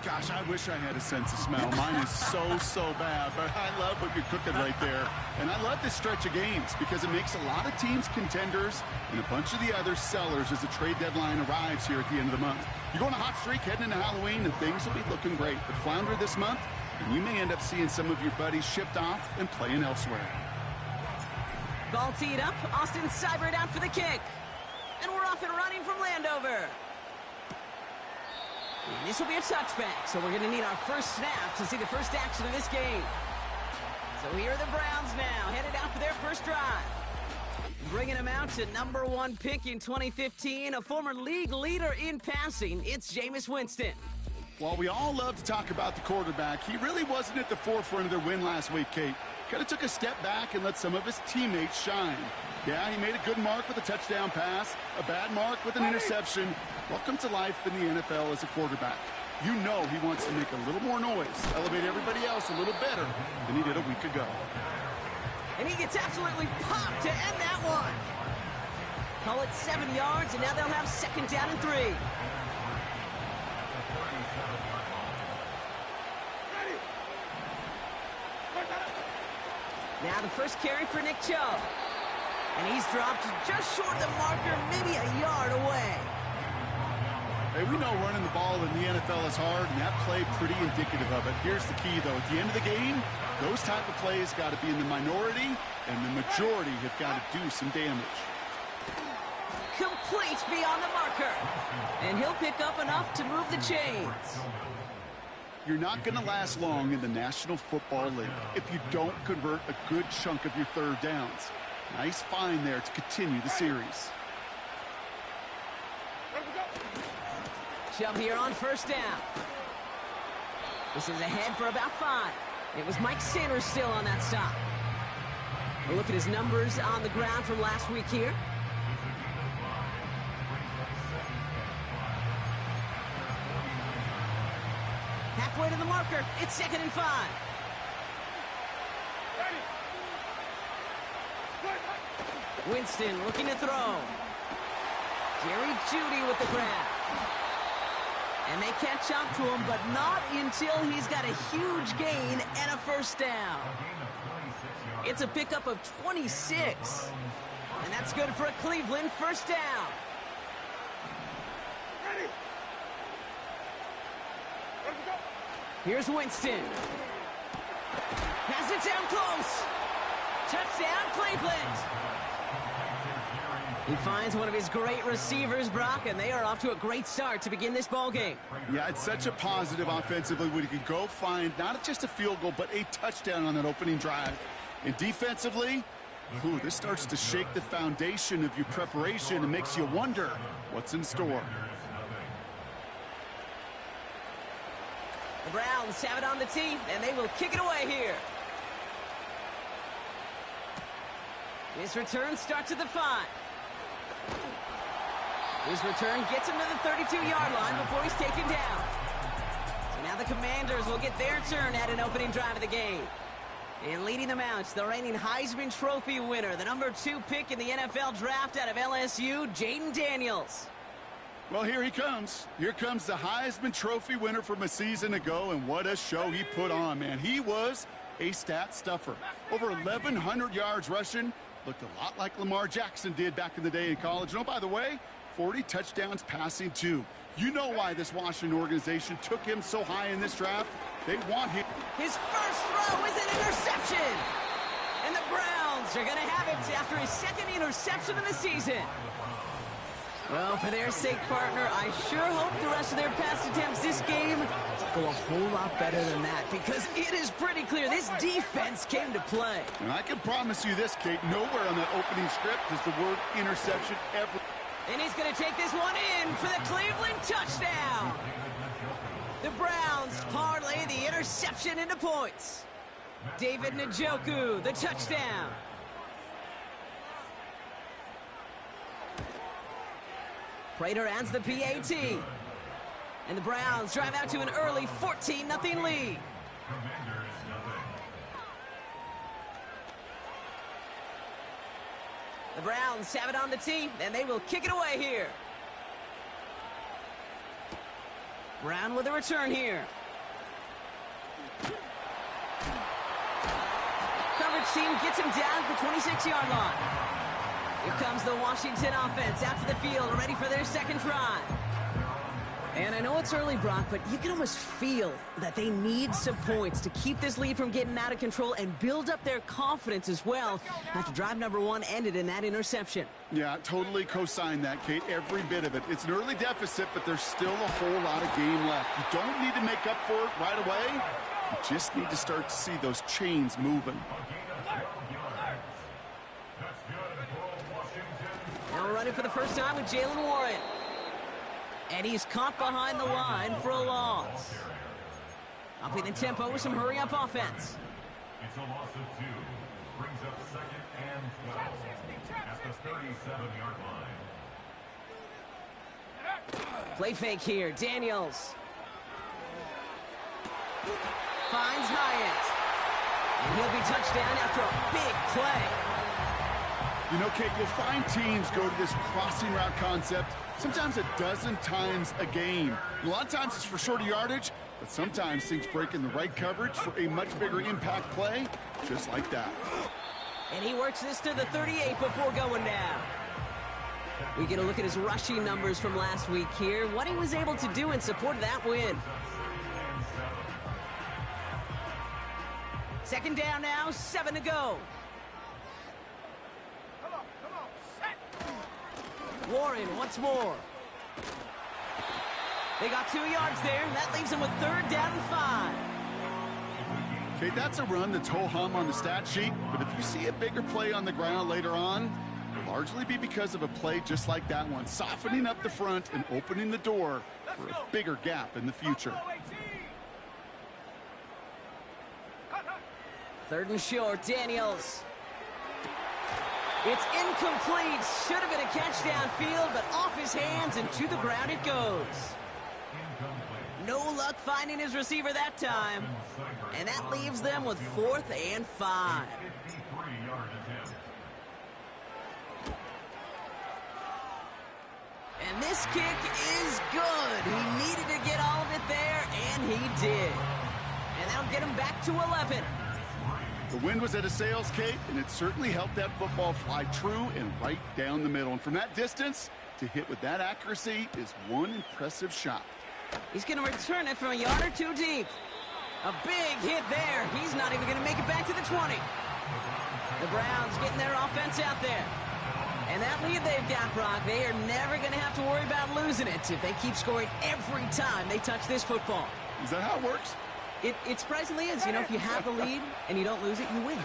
Gosh, I wish I had a sense of smell. Mine is so bad, but I love what you're cooking right there. And I love this stretch of games because it makes a lot of teams contenders and a bunch of the other sellers as the trade deadline arrives here at the end of the month. You're going a hot streak heading into Halloween, and things will be looking great. But flounder this month, and you may end up seeing some of your buddies shipped off and playing elsewhere. Ball teed up. Austin Seibert out for the kick. And we're off and running from Landover. And this will be a touchback, so we're going to need our first snap to see the first action of this game. So here are the Browns now, headed out for their first drive. Bringing them out to number 1 pick in 2015, a former league leader in passing, it's Jameis Winston. While we all love to talk about the quarterback, he really wasn't at the forefront of their win last week, Kate. Kind of took a step back and let some of his teammates shine. Yeah, he made a good mark with a touchdown pass, a bad mark with an interception. Welcome to life in the NFL as a quarterback. You know he wants to make a little more noise, elevate everybody else a little better than he did a week ago. And he gets absolutely popped to end that one. Call it 7 yards, and now they'll have second down and 3. Now the first carry for Nick Chubb. And he's dropped just short of the marker, maybe a yard away. Hey, we know running the ball in the NFL is hard, and that play pretty indicative of it. Here's the key, though. At the end of the game, those type of plays got to be in the minority, and the majority have got to do some damage. Complete beyond the marker. And he'll pick up enough to move the chains. You're not going to last long in the National Football League if you don't convert a good chunk of your third downs. Nice find there to continue the series. Chubb here on first down. This is ahead for about 5. It was Mike Sanders still on that stop. A look at his numbers on the ground from last week here. Halfway to the marker. It's 2nd and 5. Winston looking to throw. Jerry Jeudy with the grab. And they catch up to him, but not until he's got a huge gain and a first down. It's a pickup of 26. And that's good for a Cleveland first down. Here's Winston. Has it down close. Touchdown, Cleveland. He finds one of his great receivers, Brock, and they are off to a great start to begin this ball game. Yeah, it's such a positive offensively when you can go find not just a field goal, but a touchdown on that opening drive. And defensively, this starts to shake the foundation of your preparation and makes you wonder what's in store. The Browns have it on the tee, and they will kick it away here. His return starts at the 5. His return gets him to the 32-yard line before he's taken down. So now the Commanders will get their turn at an opening drive of the game. And leading them out, the reigning Heisman Trophy winner, the number 2 pick in the NFL draft out of LSU, Jaden Daniels. Well, here he comes. Here comes the Heisman Trophy winner from a season ago, and what a show he put on, man. He was a stat stuffer. Over 1,100 yards rushing. Looked a lot like Lamar Jackson did back in the day in college. And oh, by the way, 40 touchdowns passing too. You know why this Washington organization took him so high in this draft. They want him. His first throw is an interception. And the Browns are going to have it after his 2nd interception of the season. Well, for their sake, partner, I sure hope the rest of their pass attempts this game go a whole lot better than that, because it is pretty clear this defense came to play. And I can promise you this, Kate, nowhere on that opening script is the word interception ever. And he's going to take this one in for the Cleveland touchdown. The Browns parlay the interception into points. David Njoku, the touchdown. Prater adds the PAT. And the Browns drive out to an early 14-0 lead. The Browns have it on the tee, and they will kick it away here. Brown with a return here. Coverage team gets him down at the 26-yard line. Here comes the Washington offense out to the field, ready for their second drive. And I know it's early, Brock, but you can almost feel that they need some points to keep this lead from getting out of control and build up their confidence as well after drive number 1 ended in that interception. Yeah, totally co-sign that, Kate. Every bit of it. It's an early deficit, but there's still a whole lot of game left. You don't need to make up for it right away. You just need to start to see those chains moving. Now we're running for the first time with Jalen Warren. And he's caught behind the line for a loss. Upping the tempo with some hurry-up offense. It's a loss of 2. Brings up 2nd and 12 at the 37-yard line. Play fake here. Daniels. Finds Hyatt. And he'll be touchdown after a big play. You know, Kate, you'll find teams go to this crossing route concept sometimes a dozen times a game. A lot of times it's for shorter yardage, but sometimes things break in the right coverage for a much bigger impact play, just like that. And he works this to the 38 before going down. We get a look at his rushing numbers from last week here, what he was able to do in support of that win. Second down now, 7 to go. Warren once more. They got 2 yards there, and that leaves them with 3rd down and 5. Okay, that's a run that's ho-hum on the stat sheet, but if you see a bigger play on the ground later on, it'll largely be because of a play just like that one, softening up the front and opening the door for a bigger gap in the future. 3rd and short, Daniels. It's incomplete. Should have been a catch downfield, but off his hands and to the ground it goes. No luck finding his receiver that time. And that leaves them with 4th and 5. And this kick is good. He needed to get all of it there, and he did. And that'll get him back to 11. The wind was at a sails, Kate, and it certainly helped that football fly true and right down the middle. And from that distance, to hit with that accuracy is one impressive shot. He's going to return it from a yard or 2 deep. A big hit there. He's not even going to make it back to the 20. The Browns getting their offense out there. And that lead they've got, Brock, they are never going to have to worry about losing it if they keep scoring every time they touch this football. Is that how it works? It surprisingly is. You know, if you have the lead and you don't lose it, you win.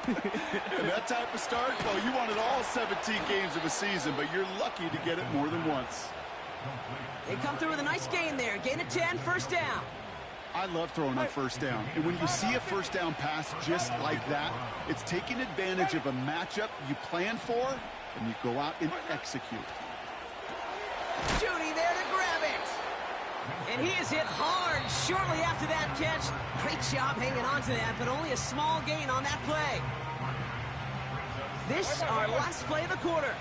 And that type of start, well, you wanted all 17 games of a season, but you're lucky to get it more than once. They come through with a nice gain there. Gain of 10, 1st down. I love throwing on 1st down. And when you see a 1st down pass just like that, it's taking advantage of a matchup you plan for, and you go out and execute. Judy there to grab it. And he is hit hard shortly after that catch. Great job hanging on to that, but only a small gain on that play. This our last play of the quarter.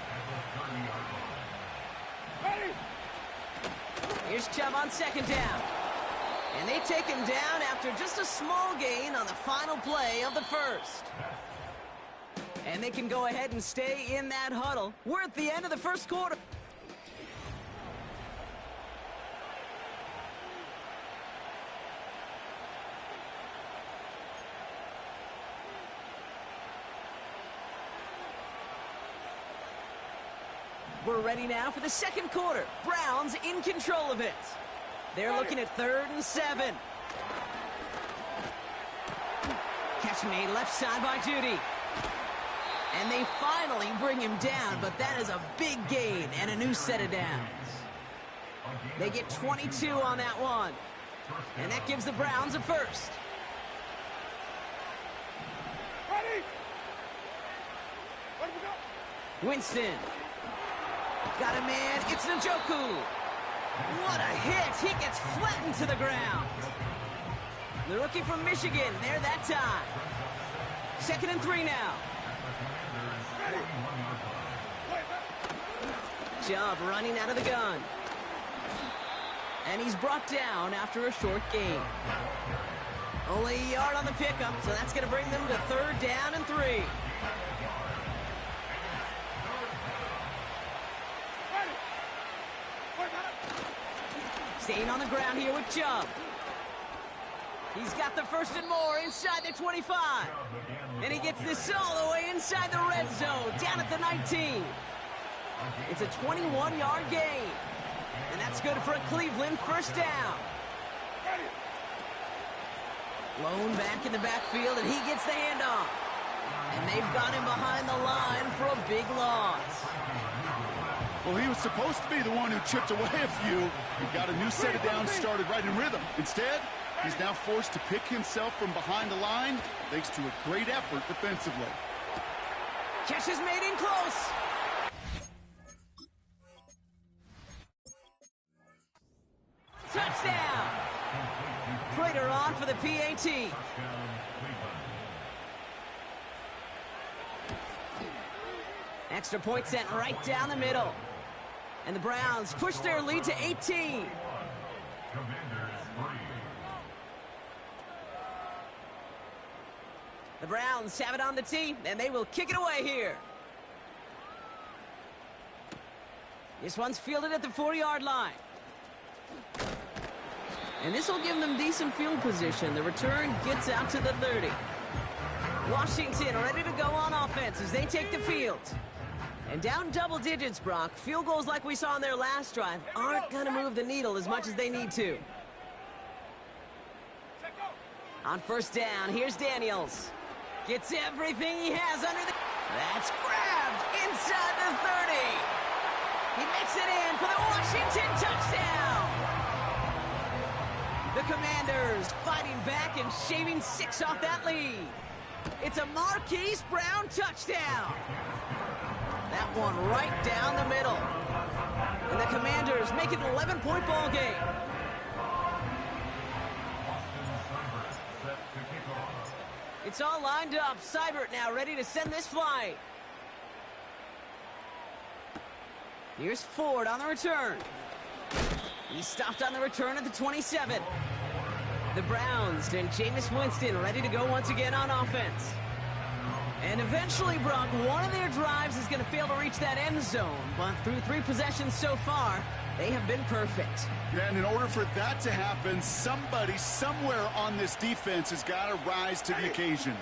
Here's Chubb on 2nd down. And they take him down after just a small gain on the final play of the 1st. And they can go ahead and stay in that huddle. We're at the end of the 1st quarter. We're ready now for the 2nd quarter. Browns in control of it. They're looking at 3rd and 7. Catch made left side by Judy. And they finally bring him down, but that is a big gain and a new set of downs. They get 22 on that one. And that gives the Browns a 1st. Winston. Got a man. It's Njoku. What a hit. He gets flattened to the ground. The rookie from Michigan there that time. 2nd and 3 now. Chubb running out of the gun. And he's brought down after a short gain. Only a yard on the pickup, so that's going to bring them to 3rd down and 3. Staying on the ground here with Chubb. He's got the 1st and more inside the 25. And he gets this all the way inside the red zone, down at the 19. It's a 21-yard gain. And that's good for a Cleveland 1st down. Lone back in the backfield, and he gets the handoff. And they've got him behind the line for a big loss. Well, he was supposed to be the one who chipped away a few. He got a new set of downs started right in rhythm. Instead, he's now forced to pick himself from behind the line thanks to a great effort defensively. Catch is made in close. Touchdown! Prater on for the PAT. Extra point sent right down the middle. And the Browns push their lead to 18. The Browns have it on the tee, and they will kick it away here. This one's fielded at the 4-yard line. And this will give them decent field position. The return gets out to the 30. Washington ready to go on offense as they take the field. And down double digits, Brock. Field goals like we saw in their last drive aren't going to move the needle as much as they need to. On 1st down, here's Daniels. Gets everything he has under the... That's grabbed inside the 30. He makes it in for the Washington touchdown. The Commanders fighting back and shaving 6 off that lead. It's a Marquise Brown touchdown. That one right down the middle. And the Commanders make it an 11-point ball game. It's all lined up. Seibert now ready to send this flight. Here's Ford on the return. He stopped on the return at the 27. The Browns and Jameis Winston ready to go once again on offense. And eventually, Brock, one of their drives is going to fail to reach that end zone. But through 3 possessions so far, they have been perfect. And in order for that to happen, somebody somewhere on this defense has got to rise to the occasion.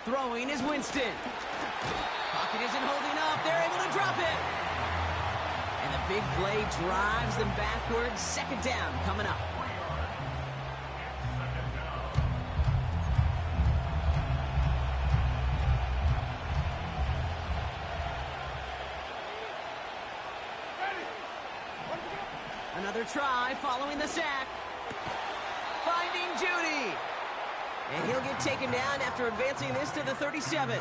Throwing is Winston. Pocket isn't holding up. They're able to drop it. And the big play drives them backwards. 2nd down coming up. Another try following the sack. Finding Judy. And he'll get taken down after advancing this to the 37.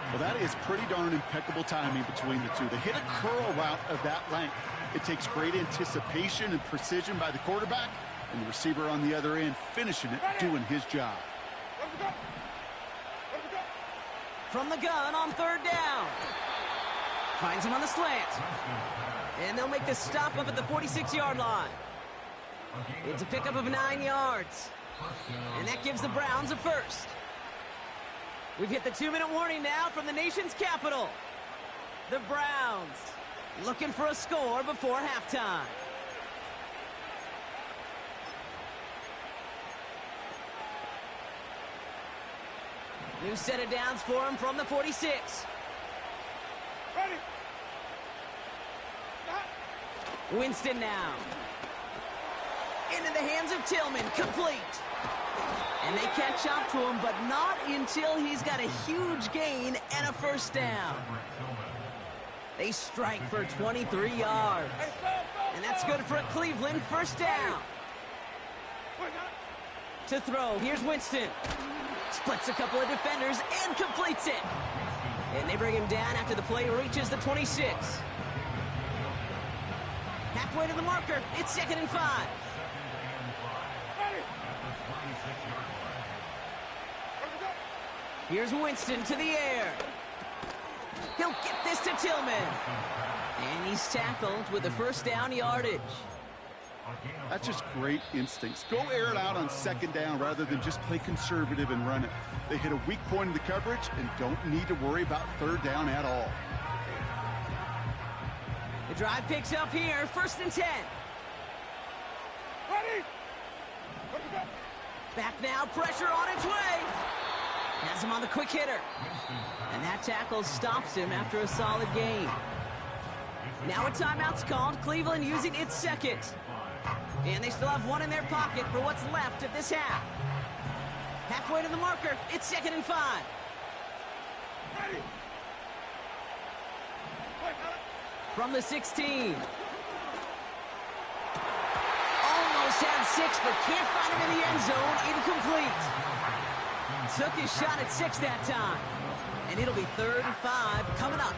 Well, that is pretty darn impeccable timing between the two. They hit a curl route of that length. It takes great anticipation and precision by the quarterback, and the receiver on the other end finishing it, doing his job. From the gun on 3rd down. Finds him on the slant. And they'll make the stop up at the 46-yard line. It's a pickup of 9 yards. And that gives the Browns a 1st. We've hit the 2-minute warning now from the nation's capital. The Browns looking for a score before halftime. New set of downs for him from the 46. Winston now. Into the hands of Tillman, complete. And they catch up to him, but not until he's got a huge gain and a 1st down. They strike for 23 yards. And that's good for a Cleveland 1st down. To throw, here's Winston. Splits a couple of defenders and completes it. And they bring him down after the play reaches the 26. Halfway to the marker, it's 2nd and 5. Here's Winston to the air. He'll get this to Tillman. And he's tackled with the first down yardage. That's just great instincts. Go air it out on second down rather than just play conservative and run it. They hit a weak point in the coverage and don't need to worry about third down at all. The drive picks up here, 1st and 10. Ready? Back now, pressure on its way. Has him on the quick hitter. And that tackle stops him after a solid gain. Now a timeout's called, Cleveland using its second. And they still have one in their pocket for what's left of this half. Halfway to the marker, it's 2nd and 5. Ready? From the 16. Almost had 6, but can't find him in the end zone. Incomplete. Took his shot at 6 that time. And it'll be 3rd and 5 coming up.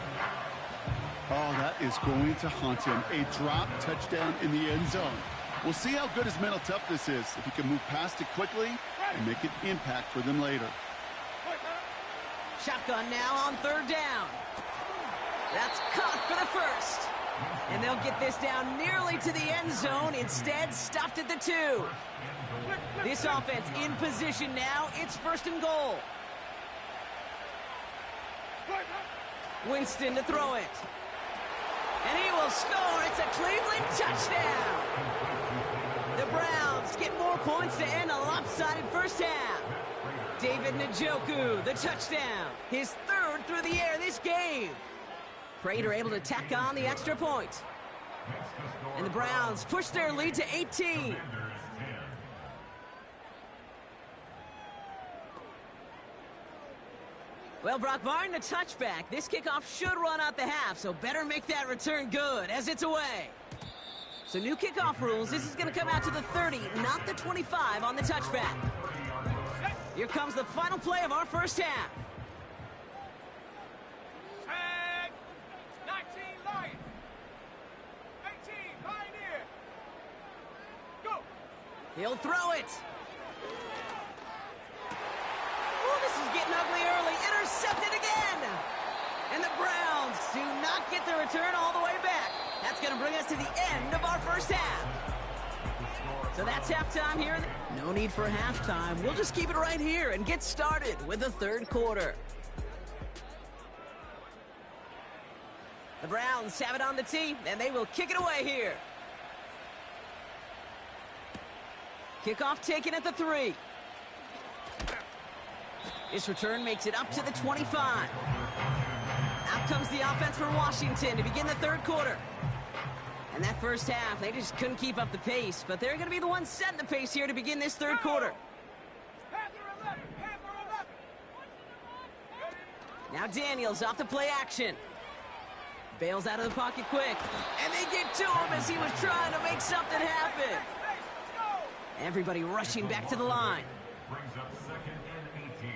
Oh, that is going to haunt him. A drop touchdown in the end zone. We'll see how good his mental toughness is, if he can move past it quickly and make an impact for them later. Shotgun now on 3rd down. That's caught for the first. And they'll get this down nearly to the end zone. Instead, stopped at the 2. This offense in position now. It's 1st and goal. Winston to throw it. And he will score. It's a Cleveland touchdown. The Browns get more points to end a lopsided first half. David Njoku, the touchdown. His 3rd through the air this game. Prater able to tack on the extra point. And the Browns push their lead to 18. Well, Brock, barring the touchback, this kickoff should run out the half, so better make that return good as it's away. So new kickoff rules, this is going to come out to the 30, not the 25 on the touchback. Here comes the final play of our first half. Tag 19 Lions. 18 Pioneer. Go. He'll throw it. Oh, this is getting ugly early. Intercepted again. And the Browns do not get the return all the way back. That's going to bring us to the end of our first half. So that's halftime here. No need for halftime. We'll just keep it right here and get started with the 3rd quarter. The Browns have it on the tee, and they will kick it away here. Kickoff taken at the 3. This return makes it up to the 25. Out comes the offense for Washington to begin the 3rd quarter. And that first half, they just couldn't keep up the pace, but they're going to be the ones setting the pace here to begin this 3rd quarter. Now Daniels off the play action. Bails out of the pocket quick. And they get to him as he was trying to make something happen. Everybody rushing back to the line. Brings up 2nd and 18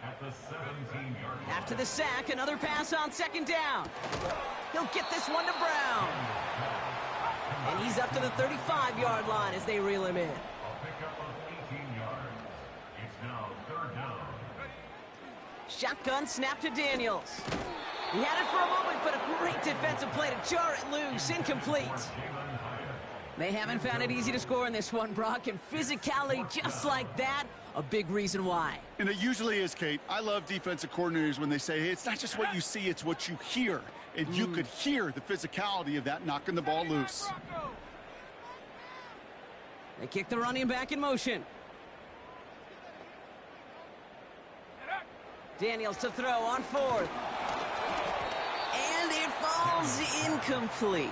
at the 17-yard line. After the sack, another pass on 2nd down. He'll get this one to Brown. And he's up to the 35-yard line as they reel him in. A pickup of 18 yards. It's now 3rd down. Shotgun snap to Daniels. He had it for a moment, but a great defensive play to jar it loose. Incomplete. They haven't found it easy to score in this one, Brock, and physicality just like that, a big reason why. And it usually is, Kate. I love defensive coordinators when they say, hey, it's not just what you see, it's what you hear. And you could hear the physicality of that knocking the ball loose. They kick the running back in motion. Daniels to throw on 4th. And it falls incomplete.